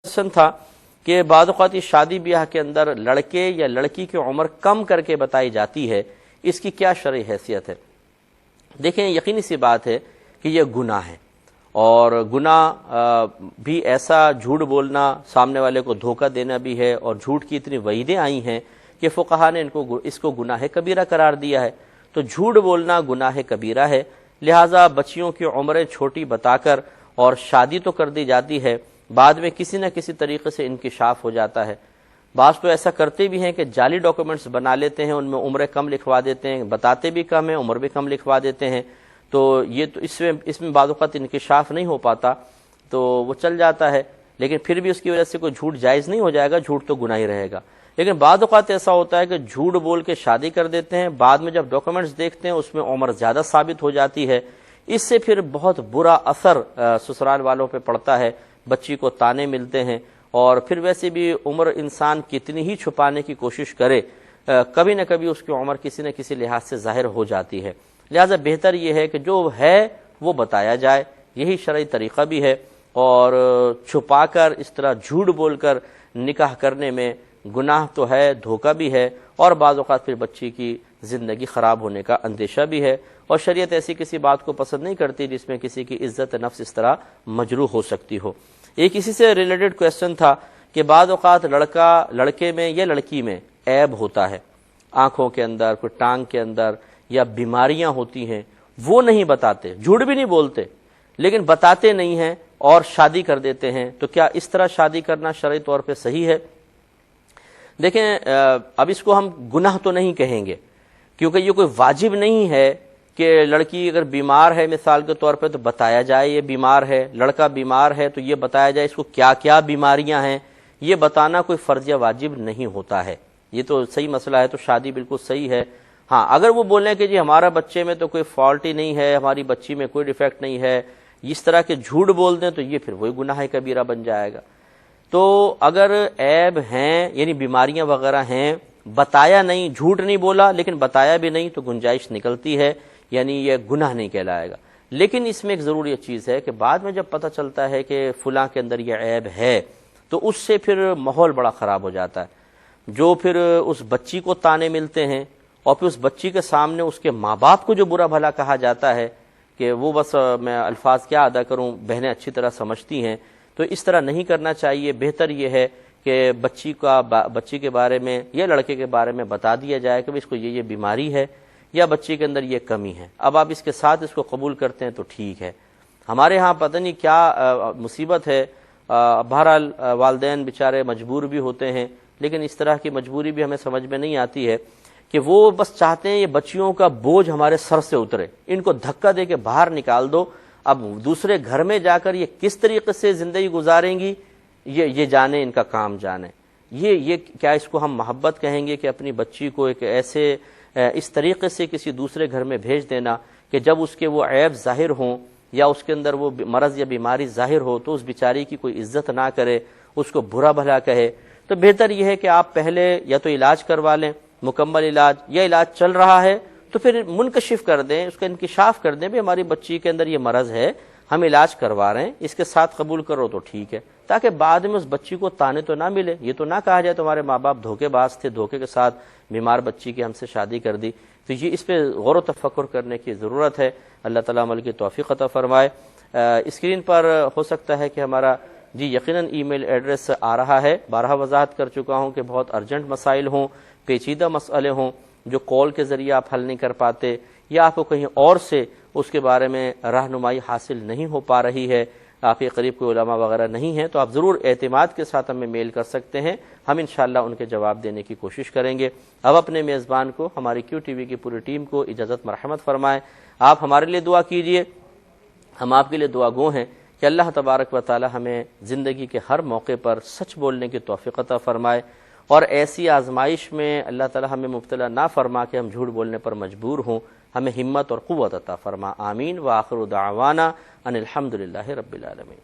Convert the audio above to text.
Question था कि बाद औक़ात शादी ब्याह के अंदर लड़के या लड़की की उम्र कम करके बताई जाती है, इसकी क्या शरई हैसियत है। देखें, यकीनी सी बात है कि यह गुनाह है, और गुनाह भी ऐसा झूठ बोलना, सामने वाले को धोखा देना भी है, और झूठ की इतनी वईदें आई हैं कि फुक़हा ने इसको गुनाह कबीरा करार दिया है। तो झूठ बोलना गुनाह कबीरा है, लिहाजा बच्चियों की उम्रें छोटी बताकर और शादी तो कर दी जाती है, बाद में किसी न किसी तरीके से इंकिशाफ हो जाता है। बाज़ तो ऐसा करते भी हैं कि जाली डॉक्यूमेंट्स बना लेते हैं, उनमें उम्रें कम लिखवा देते हैं, बताते भी कम है, उम्र भी कम लिखवा देते हैं। तो ये तो इसमें बाद वक़्त इंकिशाफ नहीं हो पाता, तो वो चल जाता है, लेकिन फिर भी उसकी वजह से कोई झूठ जायज़ नहीं हो जाएगा, झूठ तो गुनाह ही रहेगा। लेकिन बाद वक़्त ऐसा होता है कि झूठ बोल के शादी कर देते हैं, बाद में जब डॉक्यूमेंट्स देखते हैं उसमें उम्र ज़्यादा साबित हो जाती है। इससे फिर बहुत बुरा असर ससुराल वालों पे पड़ता है, बच्ची को ताने मिलते हैं, और फिर वैसे भी उम्र इंसान कितनी ही छुपाने की कोशिश करे, कभी न कभी उसकी उम्र किसी न किसी लिहाज से ज़ाहिर हो जाती है। लिहाजा बेहतर ये है कि जो है वो बताया जाए, यही शरई तरीक़ा भी है। और छुपाकर इस तरह झूठ बोलकर निकाह करने में गुनाह तो है, धोखा भी है, और बाज़ औक़ात फिर बच्ची की ज़िंदगी ख़राब होने का अंदेशा भी है। और शरीयत ऐसी किसी बात को पसंद नहीं करती जिसमें किसी की इज़्ज़त नफ्स इस तरह मजरूह हो सकती हो। एक इसी से रिलेटेड क्वेश्चन था कि बाद औक़ात लड़के में या लड़की में ऐब होता है, आँखों के अंदर, कोई टांग के अंदर, या बीमारियां होती हैं, वो नहीं बताते, झूठ भी नहीं बोलते, लेकिन बताते नहीं हैं और शादी कर देते हैं। तो क्या इस तरह शादी करना शरई तौर पे सही है? देखें, अब इसको हम गुनाह तो नहीं कहेंगे, क्योंकि ये कोई वाजिब नहीं है कि लड़की अगर बीमार है मिसाल के तौर पे तो बताया जाए ये बीमार है, लड़का बीमार है तो ये बताया जाए इसको क्या क्या बीमारियां हैं। ये बताना कोई फ़र्ज़ या वाजिब नहीं होता है। ये तो सही मसला है, तो शादी बिल्कुल सही है। हाँ, अगर वो बोलें कि जी हमारा बच्चे में तो कोई फॉल्ट ही नहीं है, हमारी बच्ची में कोई डिफेक्ट नहीं है, इस तरह के झूठ बोल दें, तो ये फिर वही गुनाह कबीरा बन जाएगा। तो अगर ऐब हैं, यानी बीमारियां वगैरह हैं, बताया नहीं, झूठ नहीं बोला लेकिन बताया भी नहीं, तो गुंजाइश निकलती है, यानी ये गुनाह नहीं कहलाएगा। लेकिन इसमें एक ज़रूरी चीज़ है कि बाद में जब पता चलता है कि फलां के अंदर यह ऐब है, तो उससे फिर माहौल बड़ा ख़राब हो जाता है। जो फिर उस बच्ची को ताने मिलते हैं, और फिर उस बच्ची के सामने उसके माँ बाप को जो बुरा भला कहा जाता है कि वो बस, मैं अल्फाज क्या अदा करूँ, बहनें अच्छी तरह समझती हैं। तो इस तरह नहीं करना चाहिए। बेहतर ये है कि बच्ची के बारे में या लड़के के बारे में बता दिया जाए कि इसको ये बीमारी है या बच्ची के अंदर ये कमी है, अब आप इसके साथ इसको कबूल करते हैं तो ठीक है। हमारे यहाँ पता नहीं क्या मुसीबत है, बहरहाल वालिदैन बेचारे मजबूर भी होते हैं, लेकिन इस तरह की मजबूरी भी हमें समझ में नहीं आती है कि वो बस चाहते हैं ये बच्चियों का बोझ हमारे सर से उतरे, इनको धक्का दे के बाहर निकाल दो। अब दूसरे घर में जाकर ये किस तरीके से ज़िंदगी गुजारेंगी, ये जाने, इनका काम जाने। ये क्या इसको हम मोहब्बत कहेंगे कि अपनी बच्ची को एक ऐसे इस तरीके से किसी दूसरे घर में भेज देना कि जब उसके वो ऐब ज़ाहिर हों या उसके अंदर वो मरज़ या बीमारी ज़ाहिर हो तो उस बेचारी की कोई इज्जत ना करे, उसको बुरा भला कहे। तो बेहतर यह है कि आप पहले या तो इलाज करवा लें, मुकम्मल इलाज, या इलाज चल रहा है तो फिर मुनकशिफ कर दें, उसका इंकिशाफ कर दें, भी हमारी बच्ची के अंदर ये मरज़ है, हम इलाज करवा रहे हैं, इसके साथ कबूल करो तो ठीक है, ताकि बाद में उस बच्ची को ताने तो ना मिले, ये तो ना कहा जाए तुम्हारे माँ बाप धोखेबाज थे, धोखे के साथ बीमार बच्ची की हमसे शादी कर दी। तो ये इस पर गौर व तफक्कुर करने की ज़रूरत है। अल्लाह ताला अमल की तौफीक अता फरमाए। स्क्रीन पर हो सकता है कि हमारा यकीनन ईमेल एड्रेस आ रहा है, 12 वजाहत कर चुका हूँ कि बहुत अर्जेंट मसाइल हों, पेचीदा मसले हों जो कॉल के ज़रिए आप हल नहीं कर पाते, या आपको कहीं और से उसके बारे में रहनुमाई हासिल नहीं हो पा रही है, आपके करीब कोई उलमा वगैरह नहीं है, तो आप ज़रूर एतमाद के साथ हमें मेल कर सकते हैं, हम इंशाअल्लाह उनके जवाब देने की कोशिश करेंगे। अब अपने मेज़बान को, हमारी QTV की पूरी टीम को इजाज़त मरहमत फरमाएँ। आप हमारे लिए दुआ कीजिए, हम आपके लिए दुआ गो हैं कि अल्लाह तबारक व तआला हमें ज़िंदगी के हर मौके पर सच बोलने की तौफीक अता फरमाए, और ऐसी आजमाइश में अल्लाह ताला हमें मुब्तला ना फरमा कि हम झूठ बोलने पर मजबूर हों, हमें हिम्मत और क़ुव्वत अता फरमा। आमीन। व आखिरु दावाना अनिल हम्दुलिल्लाहि रब्बिल आलमीन।